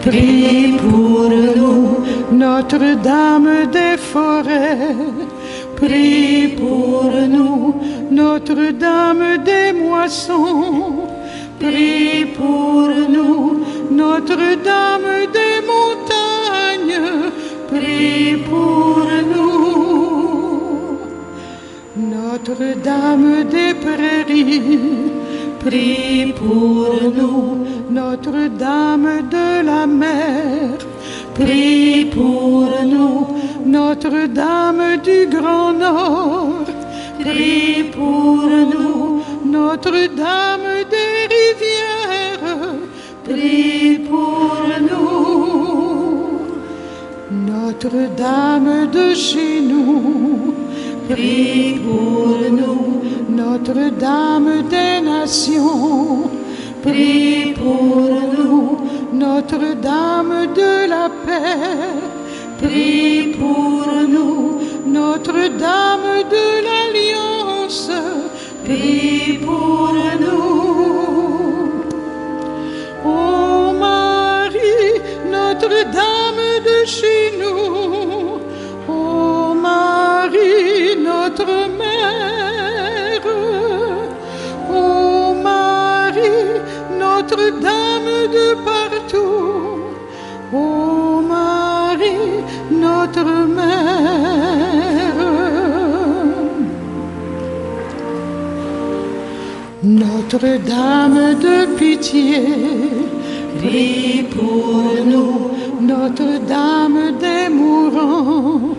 prie pour nous. Notre-Dame des forêts, prie pour nous. Notre-Dame des moissons, prie pour nous. Notre-Dame des montagnes, prie pour nous. Notre-Dame des prairies, prie pour nous. Notre-Dame de la mer, prie pour nous. Notre-Dame du Grand Nord, prie pour nous. Notre-Dame des rivières, prie pour nous. Notre-Dame de chez nous, prie pour nous. Notre-Dame des nations, prie pour nous. Notre-Dame de la paix, prie pour nous. Notre-Dame de l'Alliance, prie pour nous. Ô Marie, Notre-Dame de chez nous, ô Marie, notre mère, ô Marie, Notre-Dame de partout, ô Marie, notre mère. Notre-Dame de pitié, prie pour nous. Notre-Dame des mourants,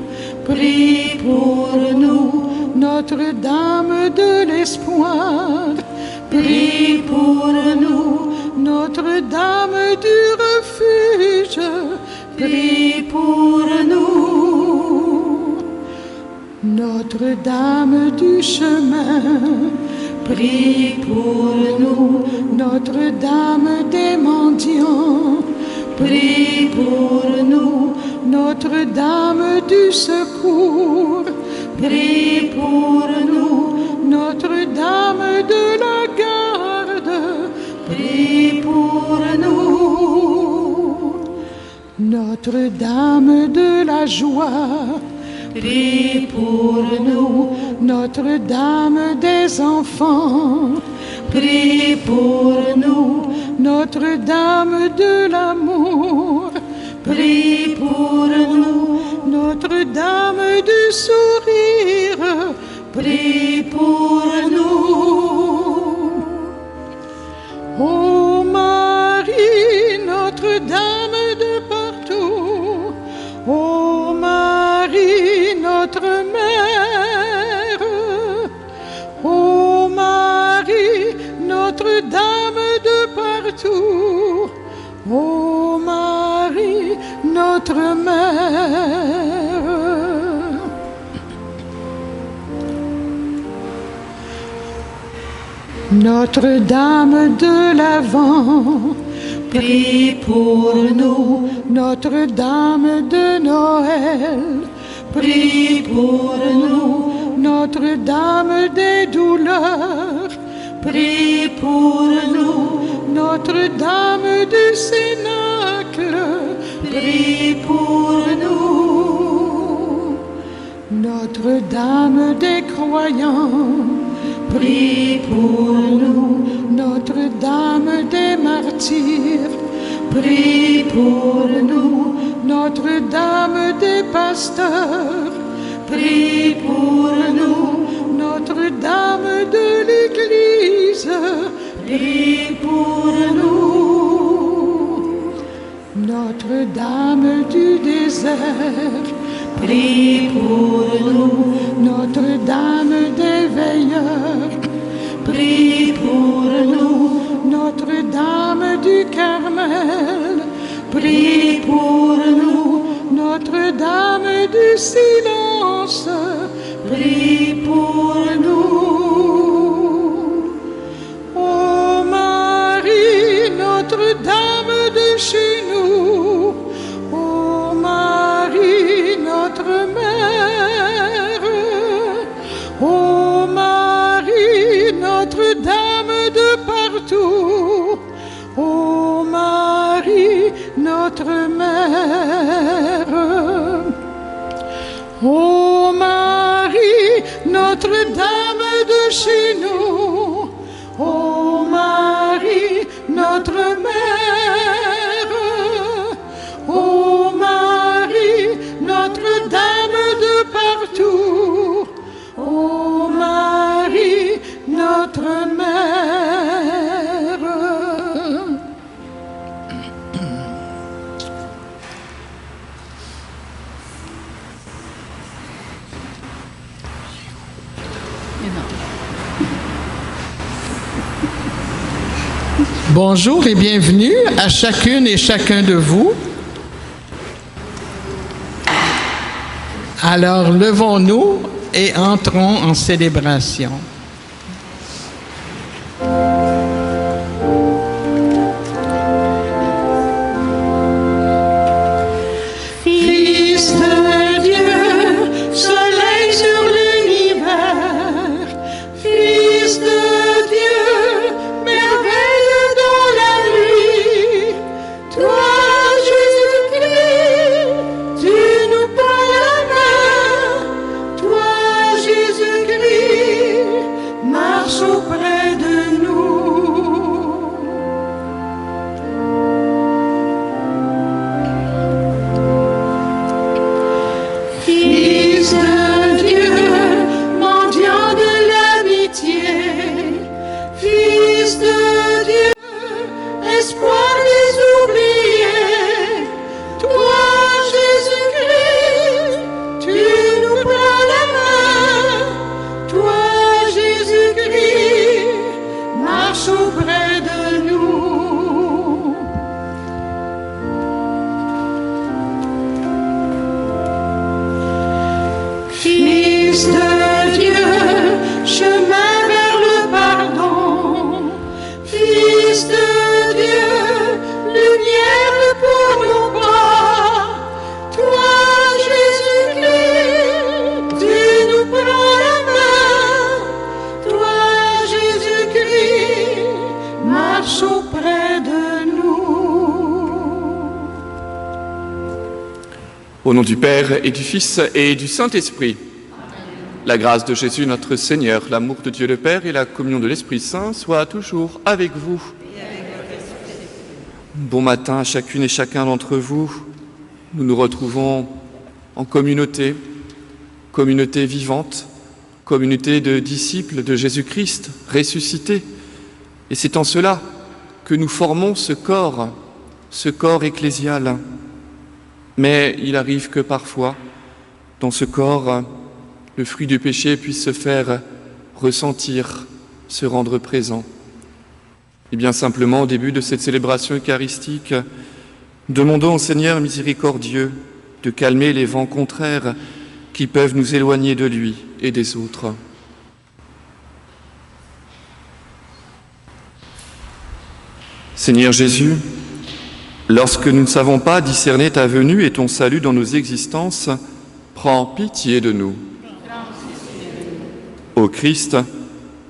prie pour nous. Notre-Dame de l'espoir, prie pour nous. Notre-Dame du refuge, prie pour nous. Notre-Dame du chemin, prie pour nous. Notre-Dame des mendiants, prie pour nous. Notre-Dame du secours, prie pour nous. Notre-Dame de la garde, prie pour nous. Notre-Dame de la joie, prie pour nous. Notre-Dame des enfants, prie pour nous. Notre-Dame de l'amour, prie pour nous. Notre-Dame du sourire, prie pour nous. Ô Marie, Notre-Dame de partout, ô Marie, notre mère, ô Marie, Notre-Dame de partout, ô Marie, notre mère. Notre-Dame de l'Avent, prie pour nous. Notre-Dame de Noël, prie pour nous. Notre-Dame des douleurs, prie pour nous. Notre-Dame du Cénacle, prie pour nous. Notre-Dame des croyants, prie pour nous. Notre-Dame des martyrs, prie pour nous. Notre-Dame des pasteurs, prie pour nous. Notre-Dame de l'Église, prie pour nous. Notre-Dame du désert, prie pour nous. Notre-Dame des veilleurs, prie pour nous. Notre-Dame du Carmel, prie pour nous. Notre-Dame du silence, prie pour nous. Ô Marie, Notre-Dame de chez nous, ô Marie, notre mère, ô Marie, Notre-Dame de partout, ô Marie, notre Ô Marie, Notre-Dame de chez nous, ô Marie, notre mère, ô Marie, Notre-Dame de partout, ô Marie, notre mère. Bonjour et bienvenue à chacune et chacun de vous. Alors, levons-nous et entrons en célébration. Fils de Dieu, soleil sur l'univers, Fils de Dieu, merveille dans la nuit, toi, Jésus-Christ, tu nous prends la main, toi, Jésus-Christ, marche auprès de nous. Fils de Dieu, mendiant de l'amitié, Fils de Dieu, espoir des oubliés, toi, Jésus-Christ, tu nous prends la main, toi, Jésus-Christ, marche auprès de nous. Fils de Dieu, chemin vers le pardon, Fils de Dieu, lumière pour nos pas, toi, Jésus-Christ, tu nous prends la main, toi, Jésus-Christ, marche auprès de nous. Au nom du Père et du Fils et du Saint-Esprit, la grâce de Jésus notre Seigneur, l'amour de Dieu le Père et la communion de l'Esprit Saint soient toujours avec vous. Bon matin à chacune et chacun d'entre vous. Nous nous retrouvons en communauté, communauté vivante, communauté de disciples de Jésus-Christ ressuscité. Et c'est en cela que nous formons ce corps ecclésial. Mais il arrive que parfois, dans ce corps, le fruit du péché puisse se faire ressentir, se rendre présent. Et bien simplement, au début de cette célébration eucharistique, demandons au Seigneur miséricordieux de calmer les vents contraires qui peuvent nous éloigner de lui et des autres. Seigneur Jésus, lorsque nous ne savons pas discerner ta venue et ton salut dans nos existences, prends pitié de nous. Ô Christ,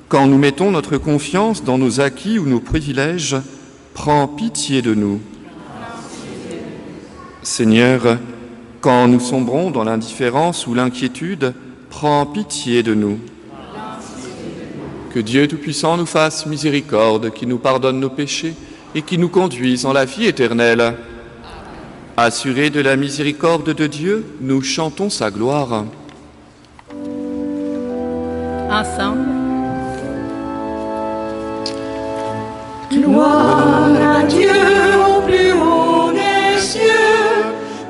quand nous mettons notre confiance dans nos acquis ou nos privilèges, prends pitié de nous. Seigneur, quand nous sombrons dans l'indifférence ou l'inquiétude, prends pitié de nous. Que Dieu Tout-Puissant nous fasse miséricorde, qui nous pardonne nos péchés et qui nous conduise en la vie éternelle. Assurés de la miséricorde de Dieu, nous chantons sa gloire. Ensemble. Gloire à Dieu au plus haut des cieux,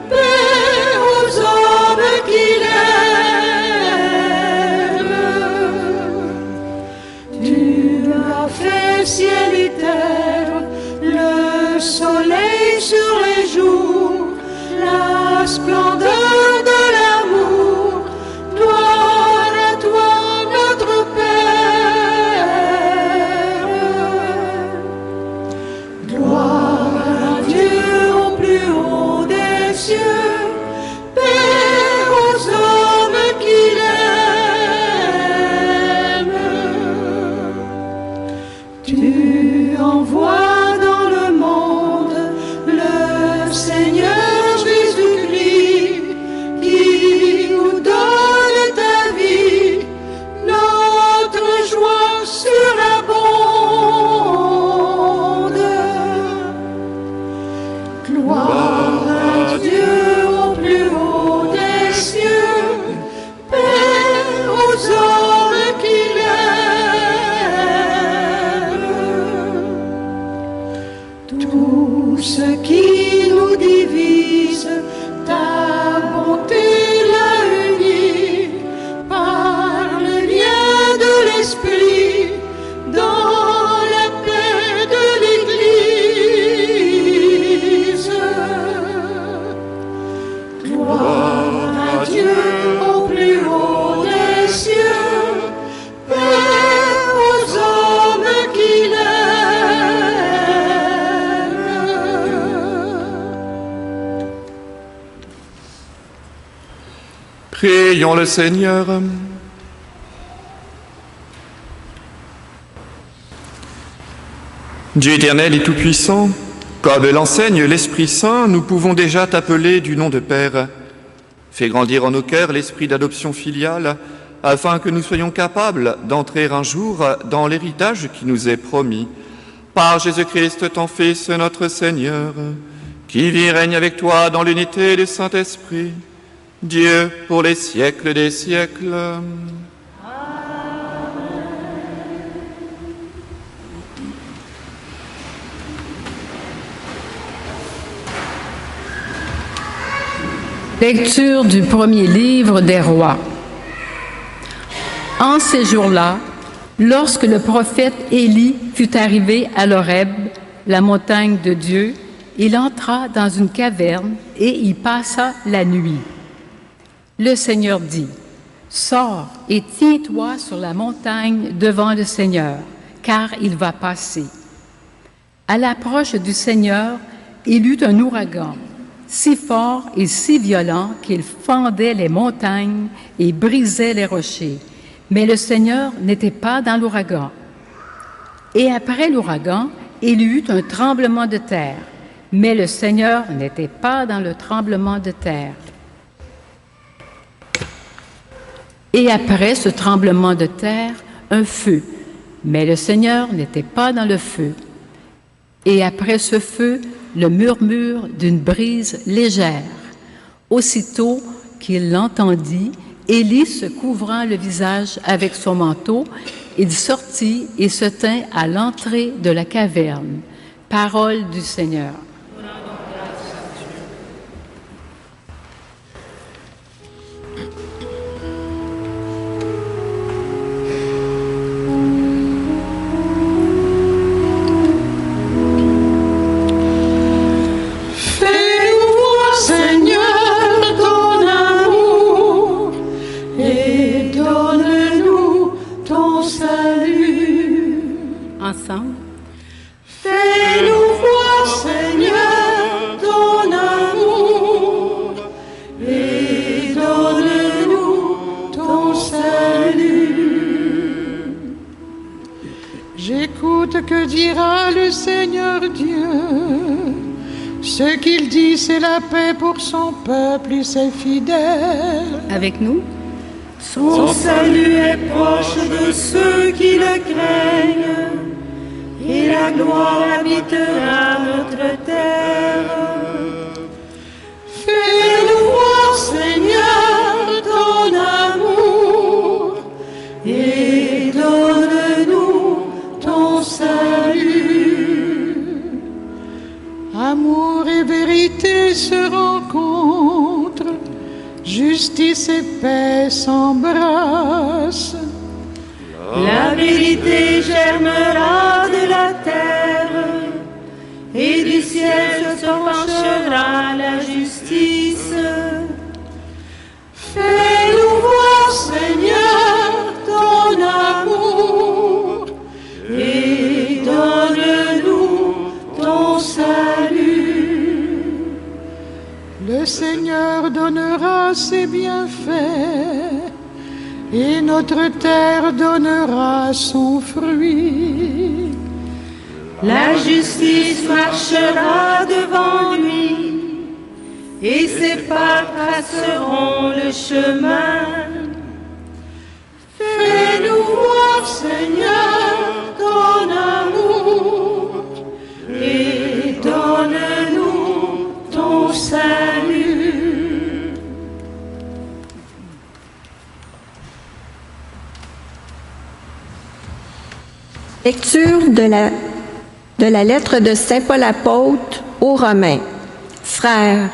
paix aux hommes qu'il aime. Tu as fait ciel et terre, le soleil sur les jours, la splendeur de l'amour. Gloire à toi, notre Père. Prions le Seigneur. Dieu éternel et tout-puissant, comme l'enseigne l'Esprit Saint, nous pouvons déjà t'appeler du nom de Père. Fais grandir en nos cœurs l'esprit d'adoption filiale, afin que nous soyons capables d'entrer un jour dans l'héritage qui nous est promis. Par Jésus-Christ, ton Fils, notre Seigneur, qui vit et règne avec toi dans l'unité du Saint-Esprit, Dieu pour les siècles des siècles. Lecture du premier livre des rois. En ces jours-là, lorsque le prophète Élie fut arrivé à l'Horeb, la montagne de Dieu, il entra dans une caverne et y passa la nuit. Le Seigneur dit, « Sors et tiens-toi sur la montagne devant le Seigneur, car il va passer. » À l'approche du Seigneur, il eut un ouragan, si fort et si violent qu'il fendait les montagnes et brisait les rochers. Mais le Seigneur n'était pas dans l'ouragan. Et après l'ouragan, il y eut un tremblement de terre. Mais le Seigneur n'était pas dans le tremblement de terre. Et après ce tremblement de terre, un feu. Mais le Seigneur n'était pas dans le feu. Et après ce feu, le murmure d'une brise légère. Aussitôt qu'il l'entendit, Élie, se couvrant le visage avec son manteau, il sortit et se tint à l'entrée de la caverne. Parole du Seigneur. Ensemble. Fais-nous voir, Seigneur, ton amour et donne-nous ton salut. J'écoute que dira le Seigneur Dieu. Ce qu'il dit, c'est la paix pour son peuple et ses fidèles. Avec nous. Son salut est proche de ceux qui le craignent, et la gloire habitera notre terre. Fais-nous voir, Seigneur, ton amour, et donne-nous ton salut. Amour et vérité se rencontrent, justice et paix s'embrassent. La vérité germera de la terre, et du ciel se penchera la justice. Fais-nous voir, Seigneur, ton amour, et donne-nous ton salut. Le Seigneur donnera ses bienfaits, et notre terre donnera son fruit. La justice marchera devant lui, et ses pas traceront le chemin. Fais-nous voir, Seigneur, ton amour, et donne-nous ton salut. Lecture de la lettre de Saint Paul apôtre aux Romains. Frères,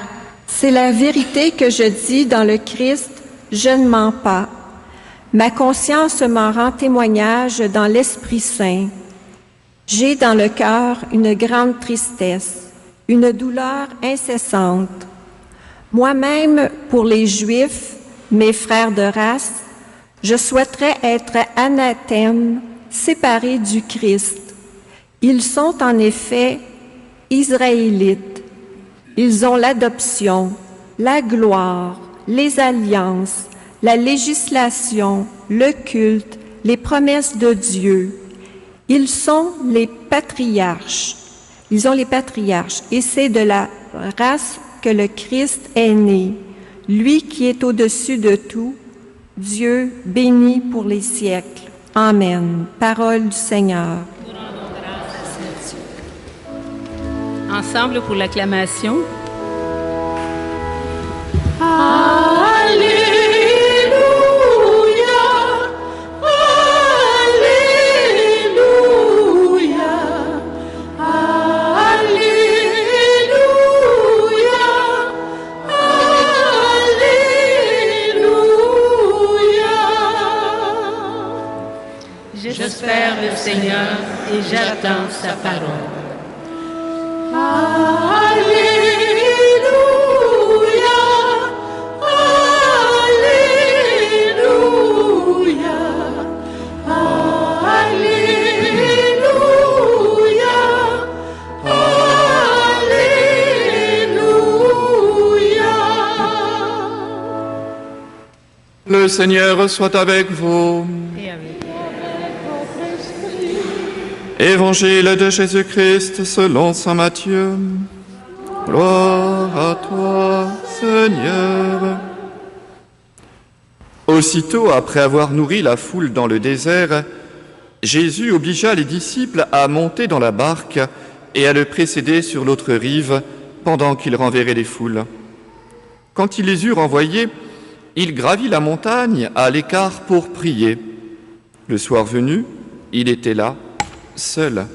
c'est la vérité que je dis dans le Christ, je ne mens pas. Ma conscience m'en rend témoignage dans l'Esprit Saint. J'ai dans le cœur une grande tristesse, une douleur incessante. Moi-même, pour les Juifs, mes frères de race, je souhaiterais être anathème, séparés du Christ. Ils sont en effet israélites. Ils ont l'adoption, la gloire, les alliances, la législation, le culte, les promesses de Dieu. Ils sont les patriarches. Ils ont les patriarches, et c'est de la race que le Christ est né, lui qui est au-dessus de tout, Dieu béni pour les siècles. Amen. Parole du Seigneur. Nous rendons grâce à Saint Dieu. Ensemble pour l'acclamation. J'espère le Seigneur et j'attends sa parole. Alléluia, Alléluia, Alléluia, Alléluia. Le Seigneur soit avec vous. Et avec Évangile de Jésus-Christ selon saint Matthieu. Gloire à toi, Seigneur. Aussitôt après avoir nourri la foule dans le désert, Jésus obligea les disciples à monter dans la barque et à le précéder sur l'autre rive pendant qu'il renverrait les foules. Quand il les eut renvoyés, il gravit la montagne à l'écart pour prier. Le soir venu, il était là, seul.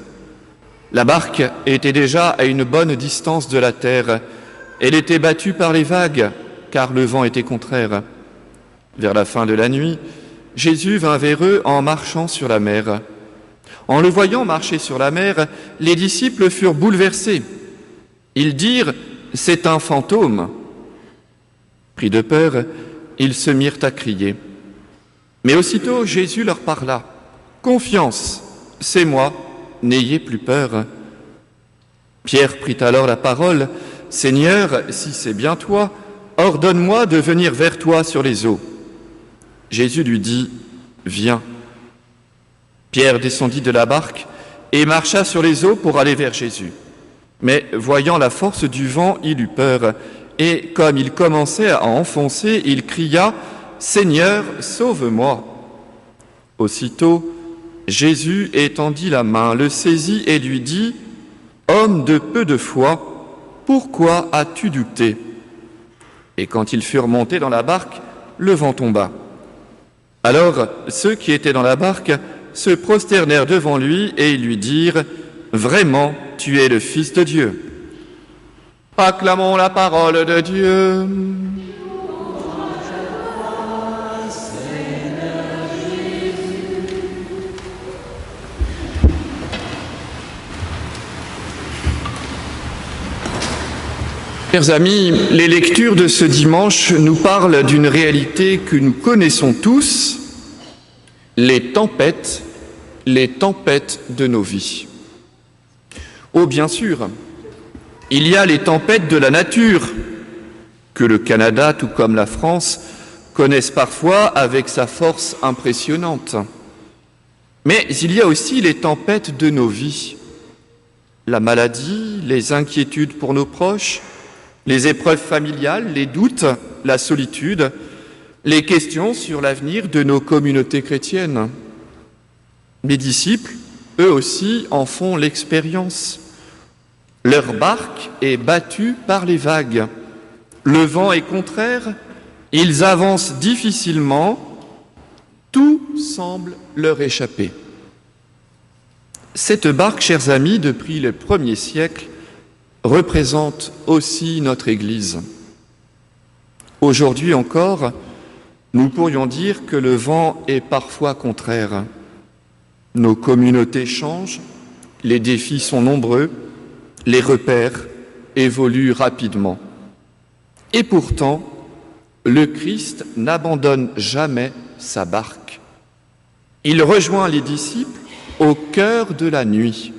La barque était déjà à une bonne distance de la terre. Elle était battue par les vagues, car le vent était contraire. Vers la fin de la nuit, Jésus vint vers eux en marchant sur la mer. En le voyant marcher sur la mer, les disciples furent bouleversés. Ils dirent « C'est un fantôme ». Pris de peur, ils se mirent à crier. Mais aussitôt Jésus leur parla. « Confiance ! C'est moi, n'ayez plus peur. » Pierre prit alors la parole. « Seigneur, si c'est bien toi, ordonne-moi de venir vers toi sur les eaux. » Jésus lui dit, « Viens. » Pierre descendit de la barque et marcha sur les eaux pour aller vers Jésus. Mais voyant la force du vent, il eut peur, et comme il commençait à enfoncer, il cria, « Seigneur, sauve-moi !» Aussitôt, Jésus étendit la main, le saisit et lui dit, « Homme de peu de foi, pourquoi as-tu douté ?» Et quand ils furent montés dans la barque, le vent tomba. Alors ceux qui étaient dans la barque se prosternèrent devant lui et lui dirent, « Vraiment, tu es le Fils de Dieu. » Acclamons la parole de Dieu. Chers amis, les lectures de ce dimanche nous parlent d'une réalité que nous connaissons tous, les tempêtes de nos vies. Oh, bien sûr, il y a les tempêtes de la nature, que le Canada, tout comme la France, connaissent parfois avec sa force impressionnante. Mais il y a aussi les tempêtes de nos vies, la maladie, les inquiétudes pour nos proches, les épreuves familiales, les doutes, la solitude, les questions sur l'avenir de nos communautés chrétiennes. Mes disciples, eux aussi, en font l'expérience. Leur barque est battue par les vagues. Le vent est contraire, ils avancent difficilement, tout semble leur échapper. Cette barque, chers amis, depuis le 1er siècle, représente aussi notre Église. Aujourd'hui encore, nous pourrions dire que le vent est parfois contraire. Nos communautés changent, les défis sont nombreux, les repères évoluent rapidement. Et pourtant, le Christ n'abandonne jamais sa barque. Il rejoint les disciples au cœur de la nuit.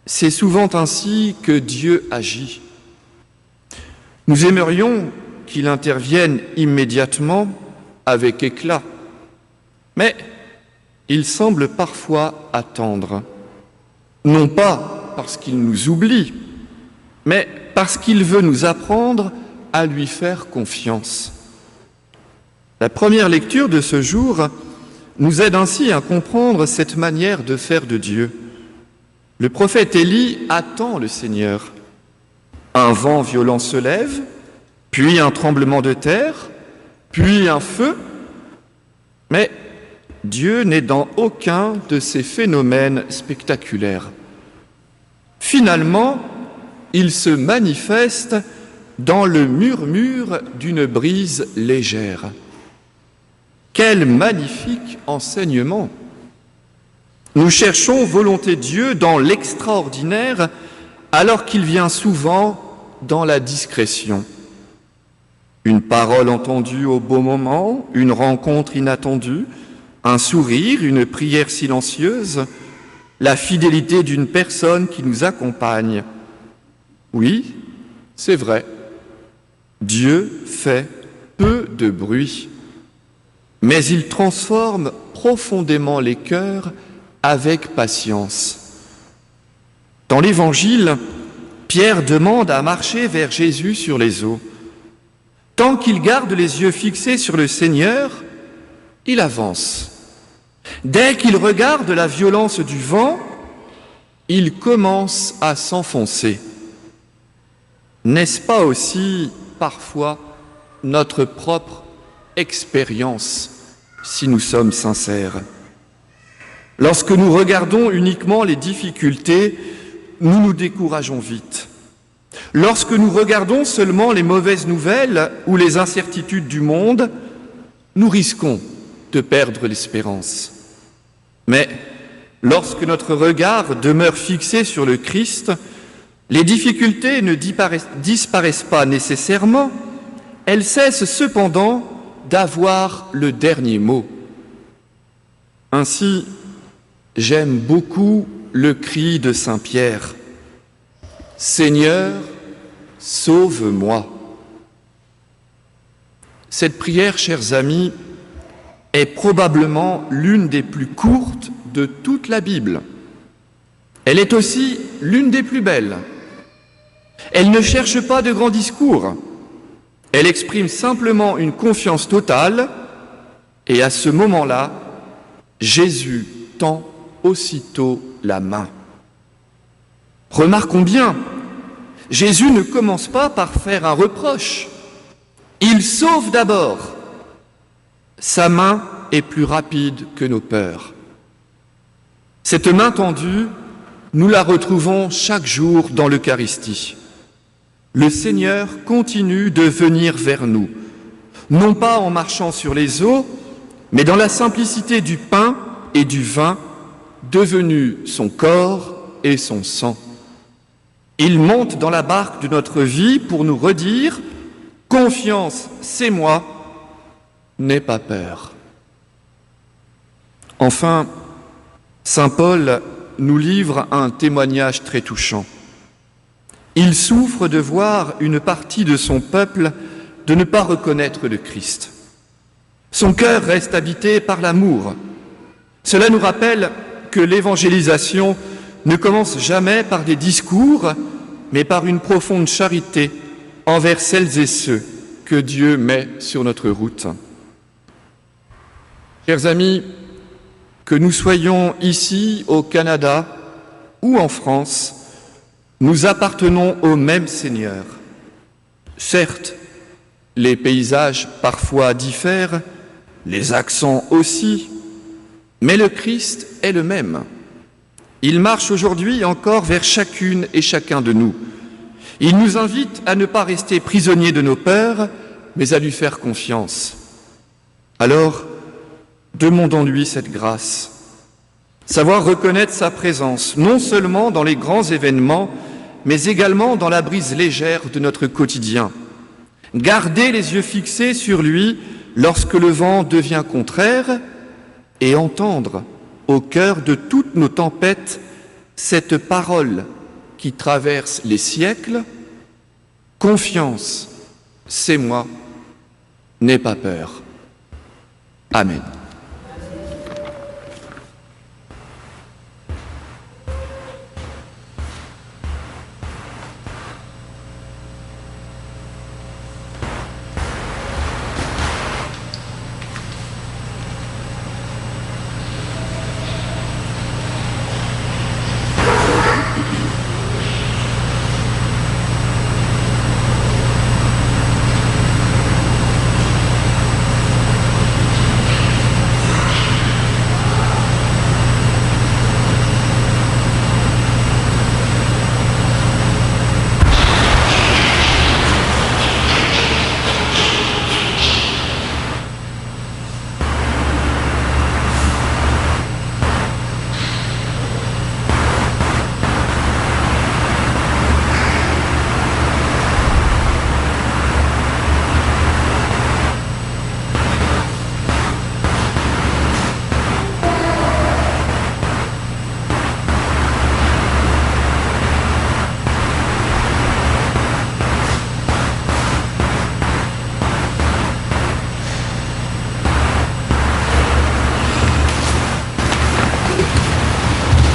C'est souvent ainsi que Dieu agit. Nous aimerions qu'il intervienne immédiatement, avec éclat, mais il semble parfois attendre, non pas parce qu'il nous oublie, mais parce qu'il veut nous apprendre à lui faire confiance. La première lecture de ce jour nous aide ainsi à comprendre cette manière de faire de Dieu. Le prophète Élie attend le Seigneur. Un vent violent se lève, puis un tremblement de terre, puis un feu. Mais Dieu n'est dans aucun de ces phénomènes spectaculaires. Finalement, il se manifeste dans le murmure d'une brise légère. Quel magnifique enseignement! Nous cherchons volonté de Dieu dans l'extraordinaire, alors qu'il vient souvent dans la discrétion. Une parole entendue au bon moment, une rencontre inattendue, un sourire, une prière silencieuse, la fidélité d'une personne qui nous accompagne. Oui, c'est vrai, Dieu fait peu de bruit, mais il transforme profondément les cœurs avec patience. Dans l'Évangile, Pierre demande à marcher vers Jésus sur les eaux. Tant qu'il garde les yeux fixés sur le Seigneur, il avance. Dès qu'il regarde la violence du vent, il commence à s'enfoncer. N'est-ce pas aussi parfois notre propre expérience, si nous sommes sincères? Lorsque nous regardons uniquement les difficultés, nous nous décourageons vite. Lorsque nous regardons seulement les mauvaises nouvelles ou les incertitudes du monde, nous risquons de perdre l'espérance. Mais lorsque notre regard demeure fixé sur le Christ, les difficultés ne disparaissent pas nécessairement, elles cessent cependant d'avoir le dernier mot. Ainsi, j'aime beaucoup le cri de Saint Pierre. « Seigneur, sauve-moi ». Cette prière, chers amis, est probablement l'une des plus courtes de toute la Bible. Elle est aussi l'une des plus belles. Elle ne cherche pas de grands discours. Elle exprime simplement une confiance totale et à ce moment-là, Jésus tend aussitôt la main. Remarquons bien, Jésus ne commence pas par faire un reproche. Il sauve d'abord. Sa main est plus rapide que nos peurs. Cette main tendue, nous la retrouvons chaque jour dans l'Eucharistie. Le Seigneur continue de venir vers nous, non pas en marchant sur les eaux, mais dans la simplicité du pain et du vin, devenus son corps et son sang. Il monte dans la barque de notre vie pour nous redire « Confiance, c'est moi, n'aie pas peur ». Enfin, saint Paul nous livre un témoignage très touchant. Il souffre de voir une partie de son peuple de ne pas reconnaître le Christ. Son cœur reste habité par l'amour. Cela nous rappelle que l'évangélisation ne commence jamais par des discours, mais par une profonde charité envers celles et ceux que Dieu met sur notre route. Chers amis, que nous soyons ici au Canada ou en France, nous appartenons au même Seigneur. Certes, les paysages parfois diffèrent, les accents aussi, mais le Christ est le même. Il marche aujourd'hui encore vers chacune et chacun de nous. Il nous invite à ne pas rester prisonniers de nos peurs, mais à lui faire confiance. Alors, demandons-lui cette grâce. Savoir reconnaître sa présence, non seulement dans les grands événements, mais également dans la brise légère de notre quotidien. Garder les yeux fixés sur lui lorsque le vent devient contraire et entendre au cœur de toutes nos tempêtes cette parole qui traverse les siècles, « Confiance, c'est moi, n'aie pas peur ». Amen.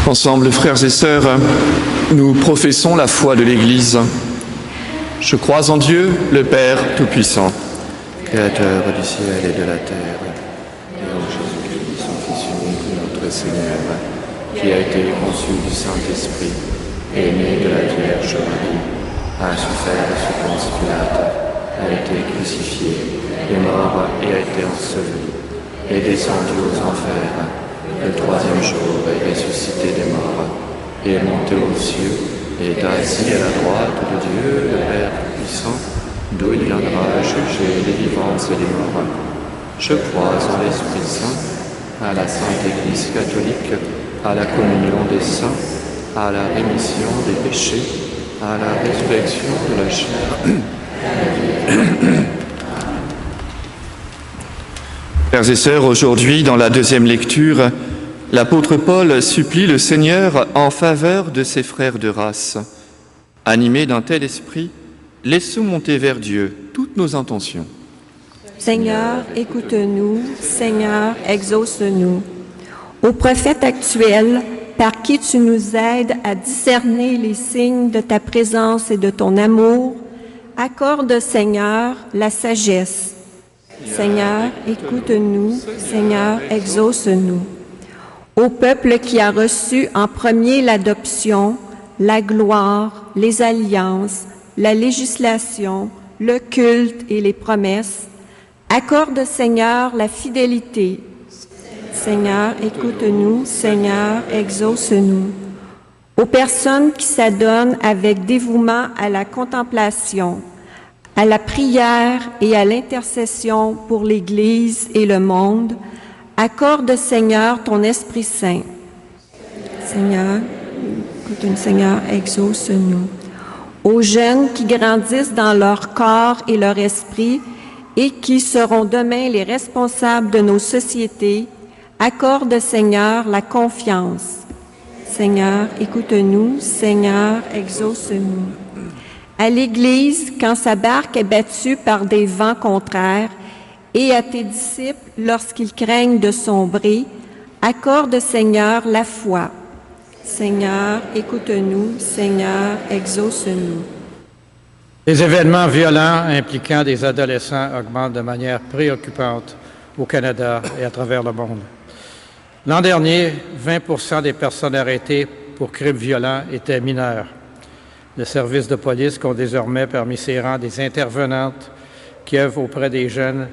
Ensemble, frères et sœurs, nous professons la foi de l'Église. Je crois en Dieu, le Père Tout-Puissant, Créateur du ciel et de la terre, et en Jésus-Christ, son Fils unique, notre Seigneur, qui a été conçu du Saint-Esprit, est né de la Vierge Marie, a souffert sous Ponce Pilate, a été crucifié, est mort et a été enseveli, est descendu aux enfers. Le troisième jour est ressuscité des morts, et est monté aux cieux, et est assis à la droite de Dieu, le Père puissant, d'où il viendra juger les vivants et les morts. Je crois en l'Esprit Saint, à la Sainte Église catholique, à la communion des saints, à la rémission des péchés, à la résurrection de la chair. Frères et sœurs, aujourd'hui, dans la deuxième lecture, l'apôtre Paul supplie le Seigneur en faveur de ses frères de race. Animés d'un tel esprit, laissons monter vers Dieu toutes nos intentions. Seigneur, écoute-nous. Seigneur, exauce-nous. Au prophète actuel, par qui tu nous aides à discerner les signes de ta présence et de ton amour, accorde, Seigneur, la sagesse. Seigneur, écoute-nous. Seigneur, exauce-nous. Au peuple qui a reçu en premier l'adoption, la gloire, les alliances, la législation, le culte et les promesses, accorde, Seigneur, la fidélité. Seigneur, écoute-nous. Seigneur, exauce-nous. Aux personnes qui s'adonnent avec dévouement à la contemplation, à la prière et à l'intercession pour l'Église et le monde, accorde, Seigneur, ton Esprit Saint. Seigneur, écoute-nous. Seigneur, exauce-nous. Aux jeunes qui grandissent dans leur corps et leur esprit et qui seront demain les responsables de nos sociétés, accorde, Seigneur, la confiance. Seigneur, écoute-nous. Seigneur, exauce-nous. À l'Église, quand sa barque est battue par des vents contraires, et à tes disciples, lorsqu'ils craignent de sombrer, accorde, Seigneur, la foi. Seigneur, écoute-nous. Seigneur, exauce-nous. Les événements violents impliquant des adolescents augmentent de manière préoccupante au Canada et à travers le monde. L'an dernier, 20% des personnes arrêtées pour crimes violents étaient mineures. Le service de police compte désormais parmi ses rangs des intervenantes qui œuvrent auprès des jeunes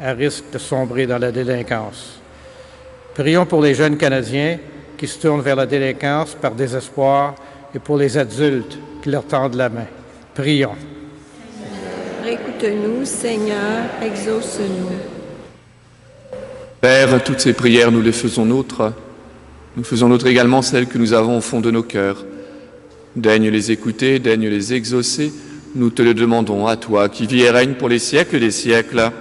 à risque de sombrer dans la délinquance. Prions pour les jeunes Canadiens qui se tournent vers la délinquance par désespoir et pour les adultes qui leur tendent la main. Prions. Écoute-nous, Seigneur, exauce-nous. Père, toutes ces prières, nous les faisons nôtres. Nous faisons nôtres également celles que nous avons au fond de nos cœurs. Daigne les écouter, daigne les exaucer. Nous te le demandons à toi, qui vis et règne pour les siècles des siècles.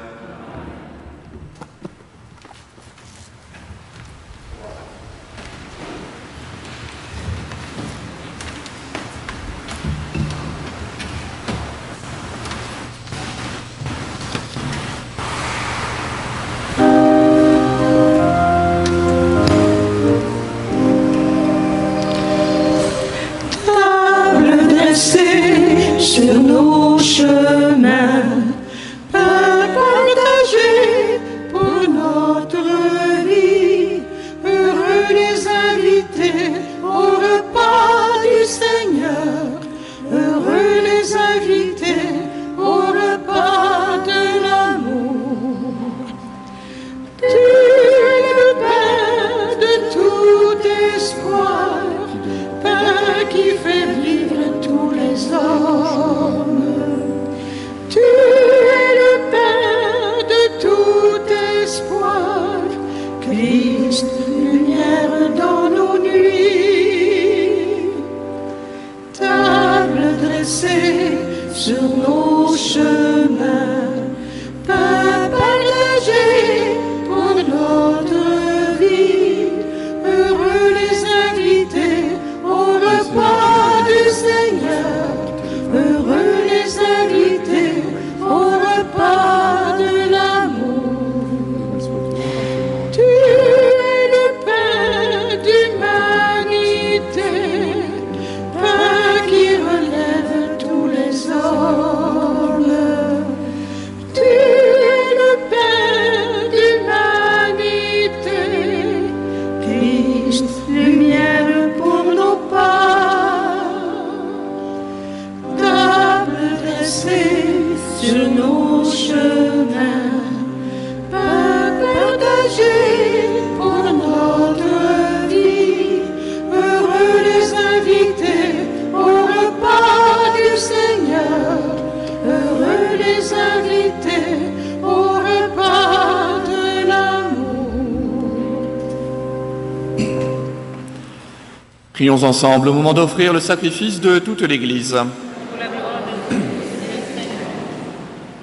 Prions ensemble au moment d'offrir le sacrifice de toute l'Église.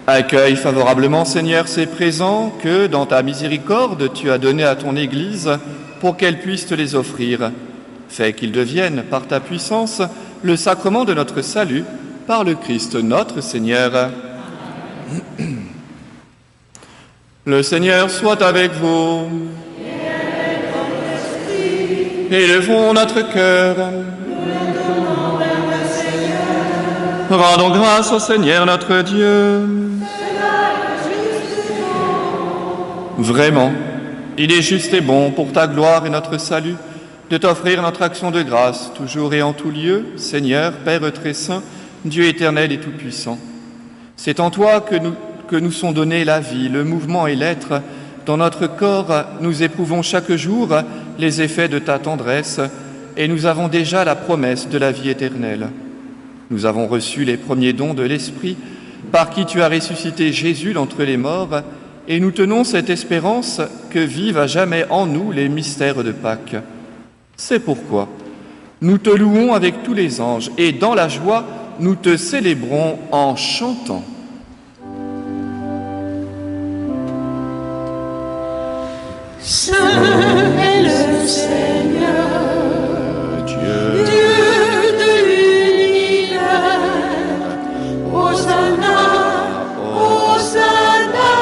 Accueille favorablement, Seigneur, ces présents que, dans ta miséricorde, tu as donnés à ton Église pour qu'elle puisse te les offrir. Fais qu'ils deviennent, par ta puissance, le sacrement de notre salut, par le Christ notre Seigneur. Le Seigneur soit avec vous. Élevons notre cœur. Rendons grâce au Seigneur notre Dieu. Vraiment, il est juste et bon pour ta gloire et notre salut de t'offrir notre action de grâce, toujours et en tout lieu, Seigneur, Père très saint, Dieu éternel et tout-puissant. C'est en toi que nous sont donnés la vie, le mouvement et l'être. Dans notre corps, nous éprouvons chaque jour les effets de ta tendresse et nous avons déjà la promesse de la vie éternelle. Nous avons reçu les premiers dons de l'Esprit par qui tu as ressuscité Jésus d'entre les morts et nous tenons cette espérance que vivent à jamais en nous les mystères de Pâques. C'est pourquoi nous te louons avec tous les anges et dans la joie, nous te célébrons en chantant. Saint est le Seigneur, Dieu de l'univers. Hosanna, Hosanna,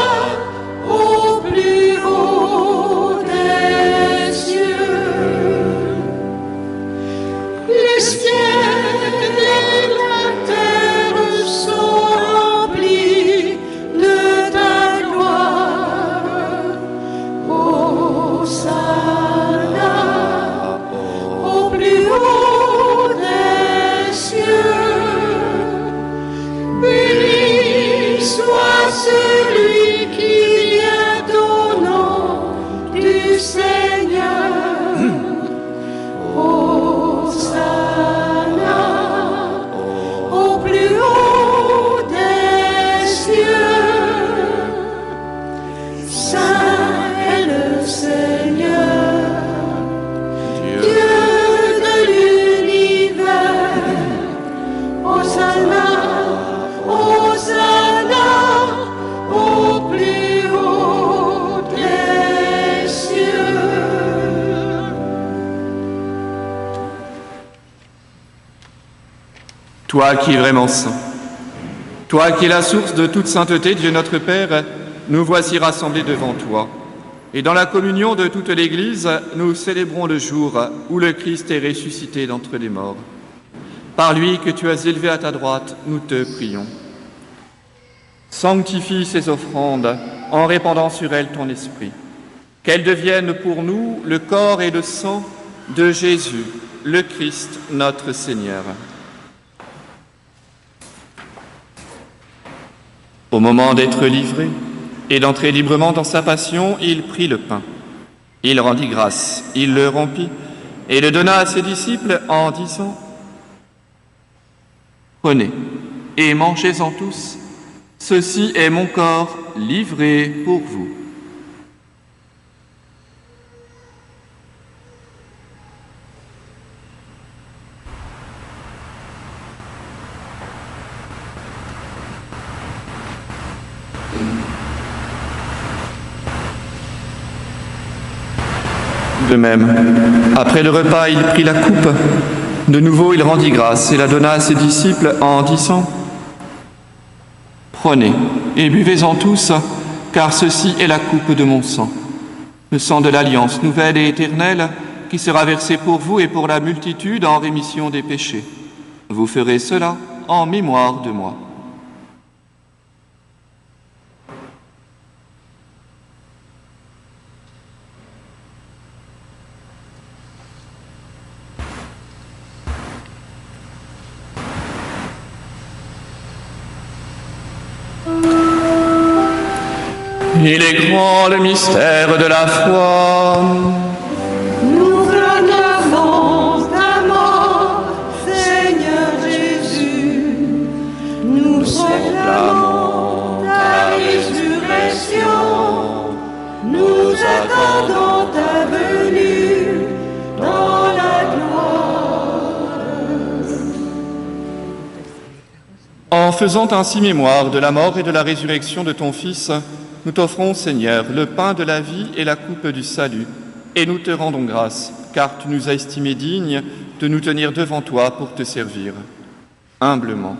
au plus haut des cieux. Les cieux et la terre sont remplis de ta gloire. Hosanna, au plus haut des cieux. Béni soit celui qui vient au nom du Seigneur. Hosanna, au plus haut des cieux. Saint est le Seigneur, Dieu de l'univers. Hosanna, Hosanna, au plus haut des cieux. Toi qui es vraiment saint, toi qui es la source de toute sainteté, Dieu notre Père, nous voici rassemblés devant toi. Et dans la communion de toute l'Église, nous célébrons le jour où le Christ est ressuscité d'entre les morts. Par lui que tu as élevé à ta droite, nous te prions. Sanctifie ces offrandes en répandant sur elles ton esprit. Qu'elles deviennent pour nous le corps et le sang de Jésus, le Christ, notre Seigneur. Au moment d'être livré et d'entrer librement dans sa passion, il prit le pain. Il rendit grâce, il le rompit et le donna à ses disciples en disant : « Prenez et mangez-en tous, ceci est mon corps livré pour vous. » De même, après le repas, il prit la coupe. De nouveau, il rendit grâce et la donna à ses disciples en disant : « Prenez et buvez-en tous, car ceci est la coupe de mon sang, le sang de l'alliance nouvelle et éternelle qui sera versé pour vous et pour la multitude en rémission des péchés. Vous ferez cela en mémoire de moi. » Il est grand le mystère de la foi. Nous proclamons ta mort, Seigneur Jésus. Nous proclamons ta résurrection. Nous attendons ta venue dans la gloire. faisant ainsi mémoire de la mort et de la résurrection de ton Fils, nous t'offrons, Seigneur, le pain de la vie et la coupe du salut, et nous te rendons grâce, car tu nous as estimés dignes de nous tenir devant toi pour te servir. Humblement,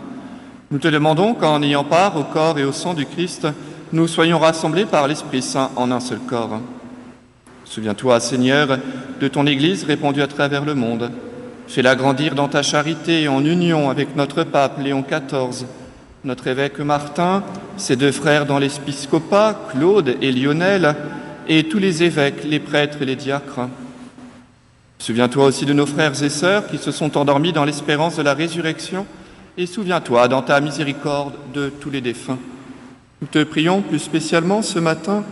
nous te demandons qu'en ayant part au corps et au sang du Christ, nous soyons rassemblés par l'Esprit Saint en un seul corps. Souviens-toi, Seigneur, de ton Église répandue à travers le monde. Fais-la grandir dans ta charité en union avec notre pape Léon XIV, notre évêque Martin, ses deux frères dans l'épiscopat, Claude et Lionel, et tous les évêques, les prêtres et les diacres. Souviens-toi aussi de nos frères et sœurs qui se sont endormis dans l'espérance de la résurrection, et souviens-toi dans ta miséricorde de tous les défunts. Nous te prions plus spécialement ce matin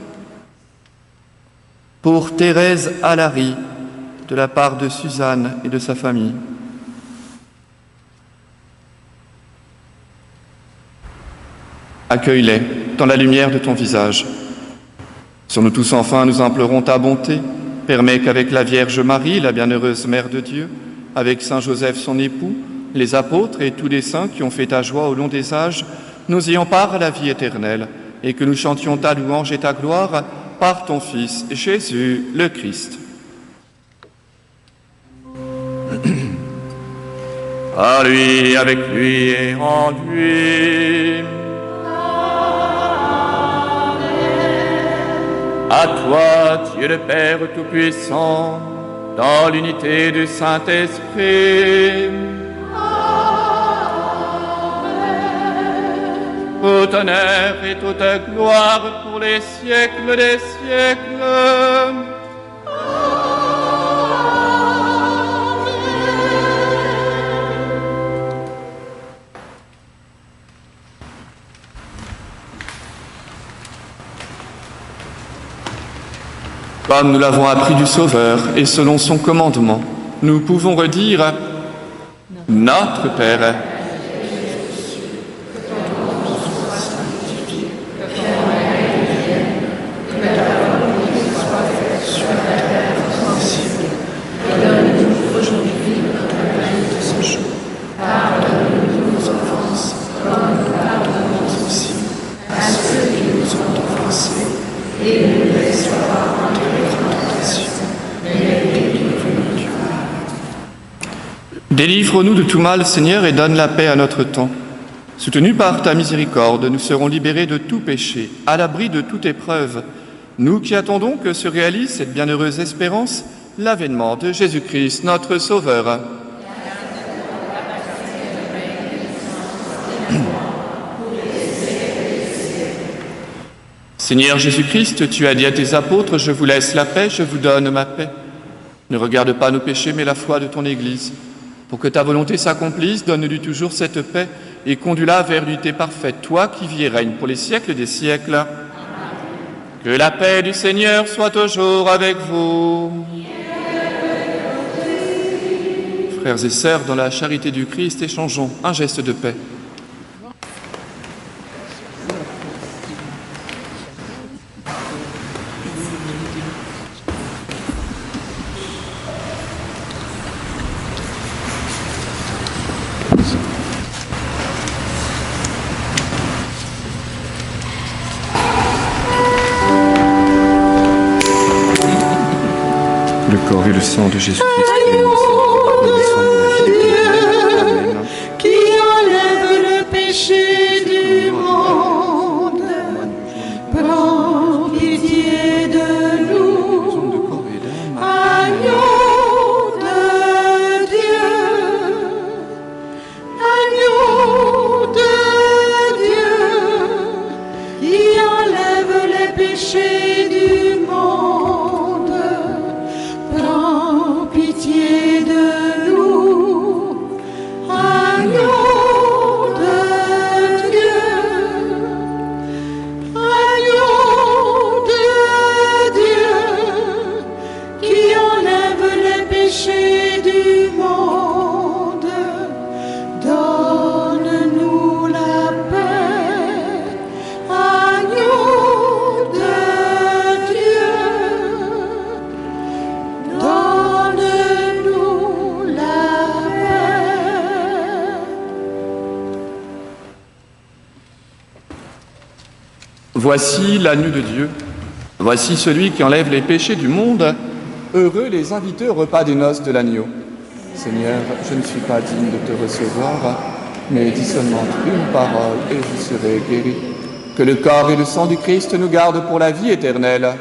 pour Thérèse Allary, de la part de Suzanne et de sa famille. Accueille-les dans la lumière de ton visage. Sur nous tous enfin, nous implorons ta bonté. Permets qu'avec la Vierge Marie, la bienheureuse Mère de Dieu, avec Saint Joseph son époux, les apôtres et tous les saints qui ont fait ta joie au long des âges, nous ayons part à la vie éternelle et que nous chantions ta louange et ta gloire par ton Fils, Jésus le Christ. Par lui, avec lui et en lui. À toi, Dieu le Père Tout-Puissant, dans l'unité du Saint-Esprit. Tout honneur et toute gloire pour les siècles des siècles. Comme nous l'avons appris du Sauveur et selon son commandement, nous pouvons redire « Notre Père ». Délivre-nous de tout mal, Seigneur, et donne la paix à notre temps. Soutenus par ta miséricorde, nous serons libérés de tout péché, à l'abri de toute épreuve. Nous qui attendons que se réalise cette bienheureuse espérance, l'avènement de Jésus-Christ, notre Sauveur. Seigneur Jésus-Christ, tu as dit à tes apôtres, « Je vous laisse la paix, je vous donne ma paix. » Ne regarde pas nos péchés, mais la foi de ton Église. Pour que ta volonté s'accomplisse, donne-lui toujours cette paix et conduis-la vers l'unité parfaite, toi qui vis et règnes pour les siècles des siècles. Que la paix du Seigneur soit toujours avec vous. Frères et sœurs, dans la charité du Christ, échangeons un geste de paix. Le corps et le sang de Jésus-Christ. Amen. Qui enlève le péché du monde, prends pitié de nous. Agneau de Dieu, agneau de Dieu, qui enlève les péchés du monde. Prends pitié de nous, agneau de Voici l'agneau de Dieu. Voici celui qui enlève les péchés du monde. Heureux les invités au repas des noces de l'agneau. Seigneur, je ne suis pas digne de te recevoir, mais dis seulement une parole et je serai guéri. Que le corps et le sang du Christ nous gardent pour la vie éternelle.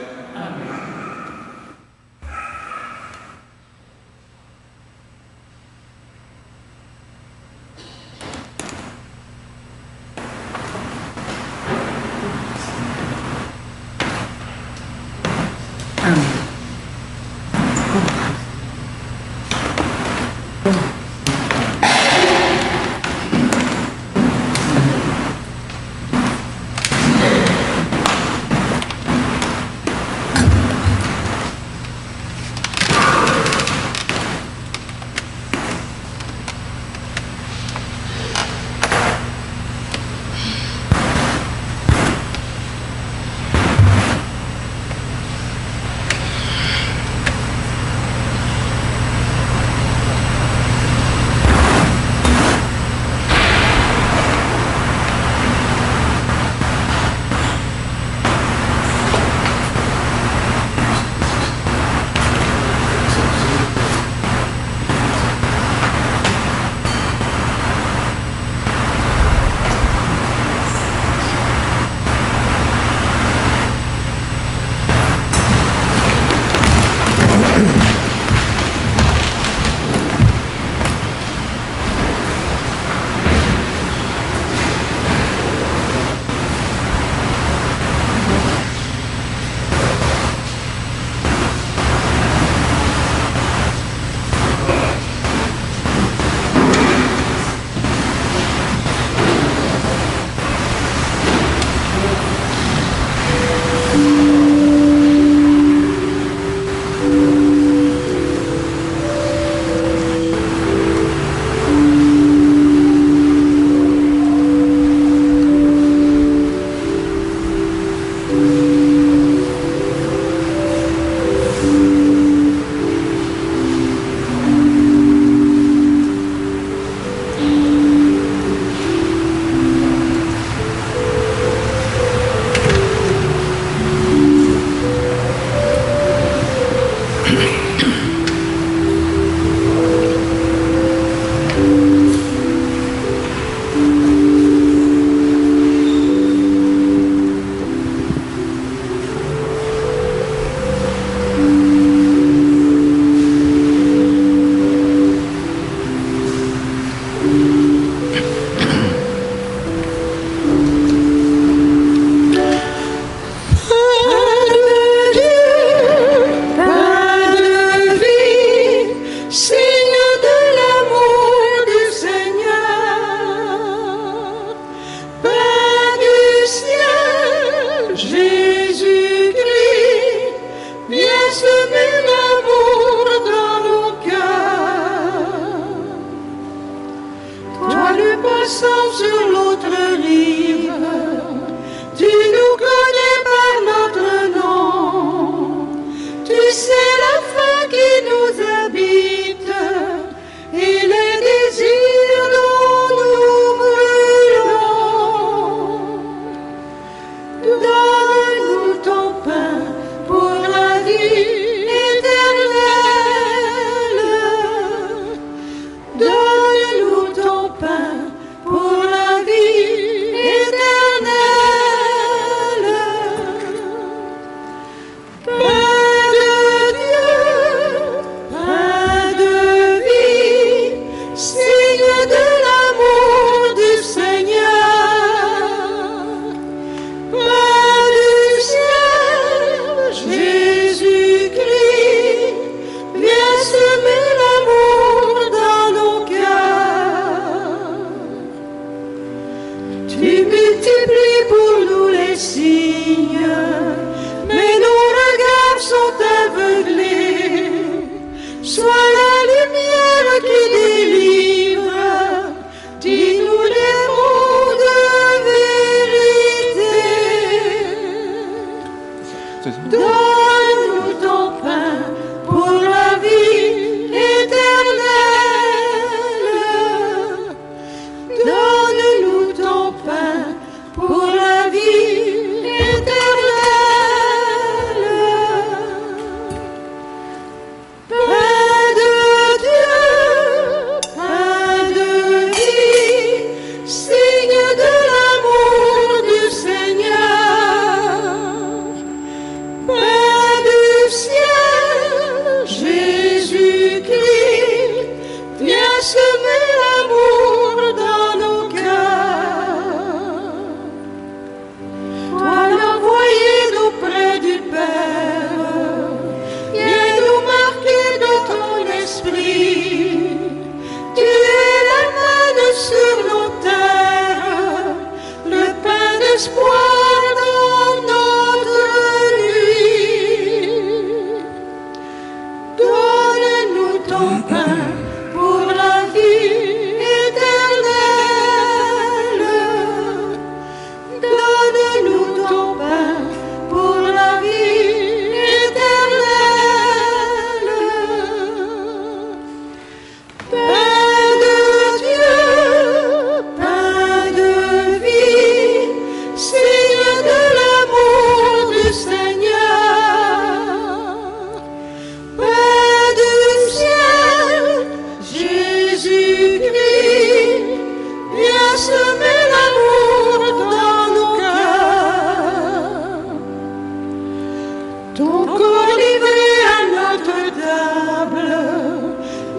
encore livré à notre table,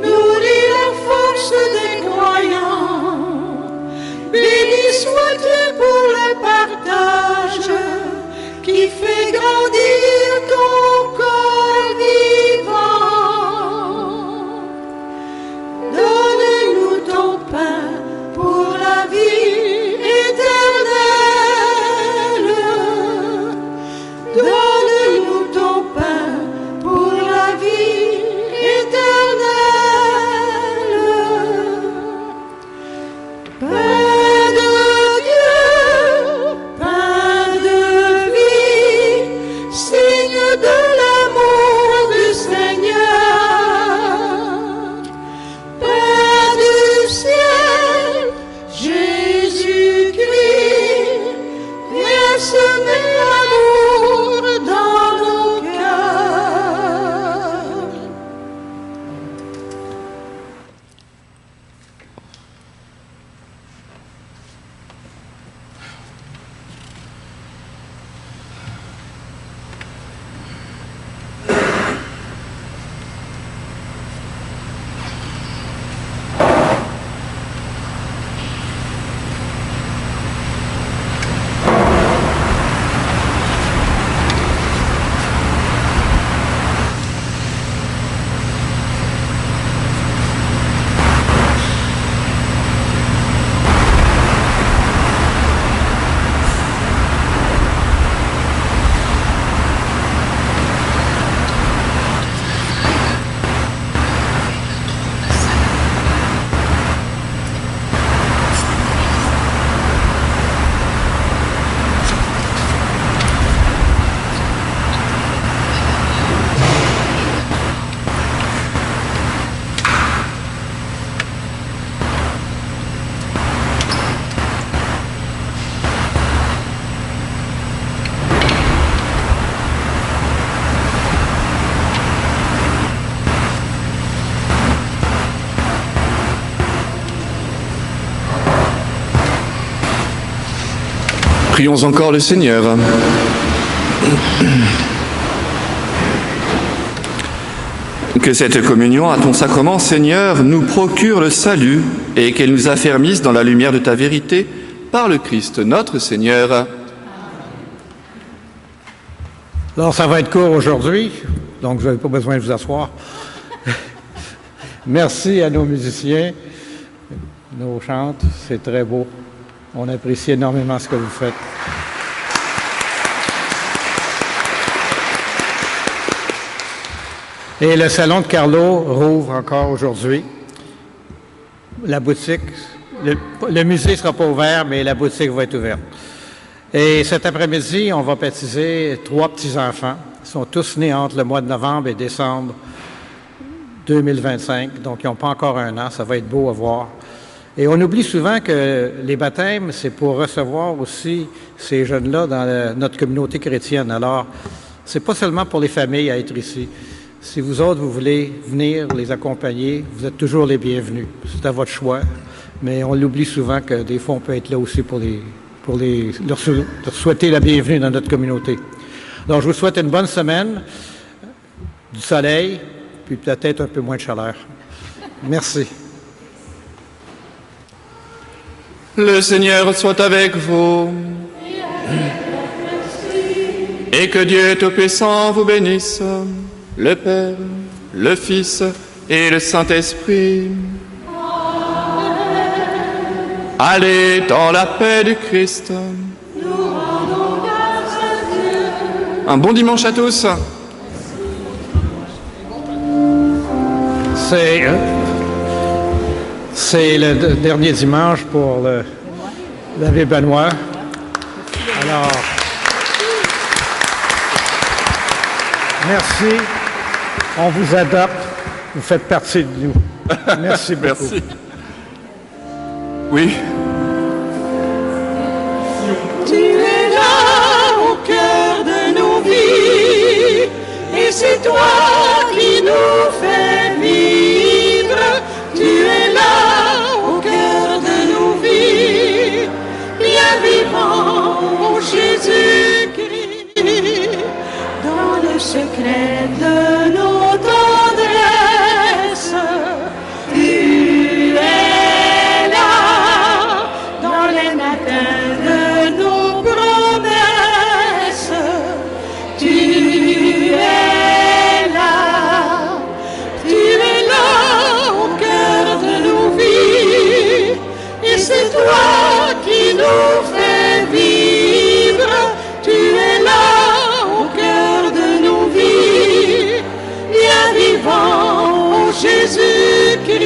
nourrit la force des croyants. Béni sois-tu pour le partage qui fait grandir ton corps vivant. Donne-nous ton pain pour la vie éternelle. Donne-nous ton pain pour la vie éternelle. Pain de Dieu, pain de vie, signe de l'amour du Seigneur. Pain du ciel, Jésus-Christ, viens semer l'amour dans nos cœurs. Prions encore le Seigneur. Que cette communion à ton sacrement, Seigneur, nous procure le salut et qu'elle nous affermisse dans la lumière de ta vérité par le Christ notre Seigneur. Alors, ça va être court aujourd'hui, donc vous n'avez pas besoin de vous asseoir. Merci à nos musiciens, nos chantes, c'est très beau. On apprécie énormément ce que vous faites. Et le salon de Carlo rouvre encore aujourd'hui. La boutique, le musée ne sera pas ouvert, mais la boutique va être ouverte. Et cet après-midi, on va baptiser 3 petits-enfants. Ils sont tous nés entre le mois de novembre et décembre 2025, donc ils n'ont pas encore 1 an. Ça va être beau à voir. Et on oublie souvent que les baptêmes, c'est pour recevoir aussi ces jeunes-là dans notre communauté chrétienne. Alors, c'est pas seulement pour les familles à être ici. Si vous autres, vous voulez venir les accompagner, vous êtes toujours les bienvenus. C'est à votre choix. Mais on l'oublie souvent que des fois, on peut être là aussi pour leur souhaiter la bienvenue dans notre communauté. Donc, je vous souhaite une bonne semaine, du soleil, puis peut-être un peu moins de chaleur. Merci. Le Seigneur soit avec vous. Et que Dieu Tout-Puissant vous bénisse, le Père, le Fils et le Saint-Esprit. Allez dans la paix du Christ. Nous rendons grâce à Dieu. Un bon dimanche à tous. C'est le dernier dimanche pour l'abbé Benoît. Alors, merci. On vous adopte. Vous faites partie de nous. Merci beaucoup. Merci. Oui. Tu es là au cœur de nos vies, et c'est toi qui nous fais vivre. Tu es là au cœur de nos vies, bien vivant, ô Jésus-Christ, dans le secret de nos tendresses. Tu es là dans les matins de nos promesses. Tu es là au cœur de nos vies, et c'est toi qui nous fais vivre. Tu es là au cœur de nos vies, bien vivant, oh Jésus-Christ,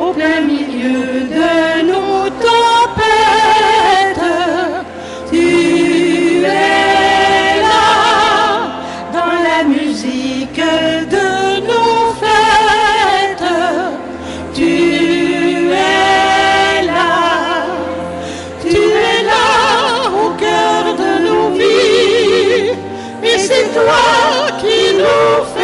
au plein milieu de nos tempêtes. Tu es là dans la musique de nos fêtes. Tu es là au cœur de nos vies, et c'est toi qui nous fais